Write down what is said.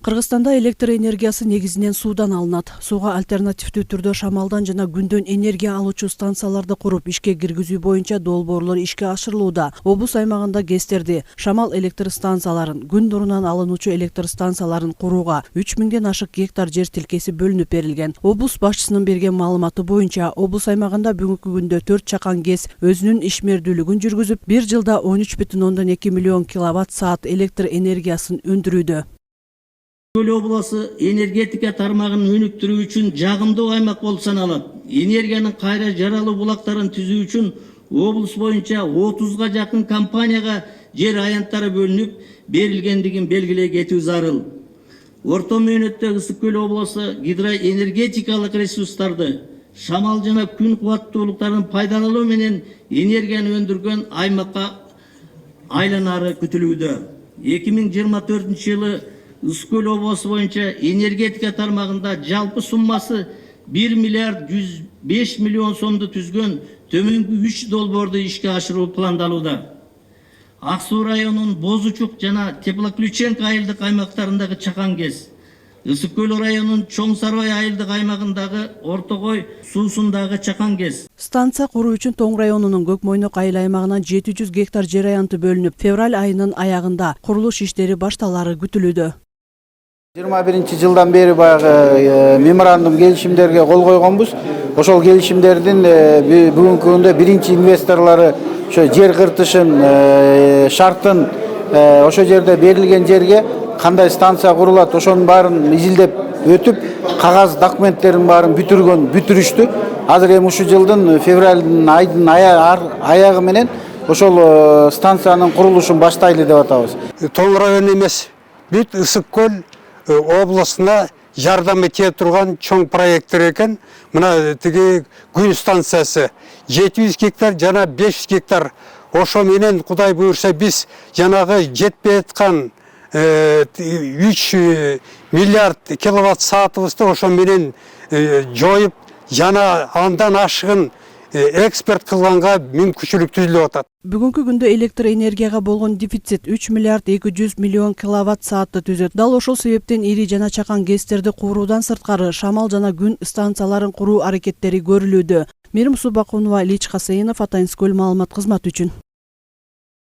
Кыргызстанда электр энергиясы негизинен суудан алынат. Сууга альтернативдүү түрдө шамалдан жана күндөн энергия алуучу станцияларды куруп ишке киргизүү боюнча долбоорлор ишке ашырылууда. Облус аймагында ГЭСтерди, шамал электр станцияларын, күн нурунан алынуучу электр станцияларын курууга 3000ден ашык гектар жер тилкеси бөлүнүп берилген. Облус башчысынын берген маалыматы боюнча, облус аймагында бүгүнкү күндө 4 чакан ГЭС өзүнүн ишмердүүлүгүн жүргүзүп, 1 жылда 13,2 миллион киловатт саат электр энергиясын өндүрүүдө. Ысык-көл обласы энергетика тармагын өнүктүрүү үчүн жагымдуу аймак болуп саналат. Энергиянын кайра жаралуу булактарын түзүү үчүн облус боюнча 30га жакын компанияга жер аянттары бөлүнүп берилгендигин белгилей кетүү зарыл. Орто мөөнөттө Ысык-көл обласы гидроэнергетикалык ресурстарды, шамал жана күн кубаттуулуктарын пайдалануу менен энергияны өндүргөн аймакка айланары күтүлүүдө. 2024 жылы Ысык-көл обласы боюнча энергетика тармагында жалпы суммасы 1 миллиард 105 миллион сомду түзгөн төмөнкү 3 долбоорду ишке ашыруу пландалууда. Ак Суу районунун Бозучук жана Теплоключенко айылдык аймактарындагы чакан ГЭС, Ысык-көл районунун Чоң Сарбай айылдык аймагындагы Ортогой суусундагы чакан ГЭС. Станция куруу үчүн Тоң районунун Көкмойнок айыл аймагынан 700 гектар жер аянты бөлүнүп, февраль айынын аягында курулуш иштери башталары күтүлүүдө. 21-жылдан бери баягы меморандум келишимдерге кол койгонбуз. Ошол келишимдердин бүгүнкү күндө биринчи инвесторлору ошо жер кыртышын шартын ошол жерде берилген жерге кандай станция курулат, ошонун баарын изилдеп өтүп, кагаз документтерин баарын бүтүрүштү. Азыр эми ушул жылдын февраль айдын аягы менен ошол станциянын курулушун баштайлы деп атабыз. Тоң району эмес, бүт Ысык-көл обласына жардам ете турган чоң проекттер экен. Мына тиги күн станциясы 700 гектар жана 500 гектар. Ошо менен Кудай буйрса биз жанагы жетпей аткан 3 миллиард киловатт саатыбызды ошо менен жоюп, жана андан ашыгын экспорт кылганга мүмкүнчүлүк түзүлүп атат. Бүгүнкү күндө электр энергияга болгон дефицит 3 миллиард 200 миллион киловатт саатты түзөт. Дал ошол себептен ири жана чакан ГЭСтерди куруудан сырткары шамал жана күн станцияларын куруу аракеттери көрүлүүдө. Мирим Субакунова, Илич Касейинов, Атайынскөл маалымат кызматы үчүн.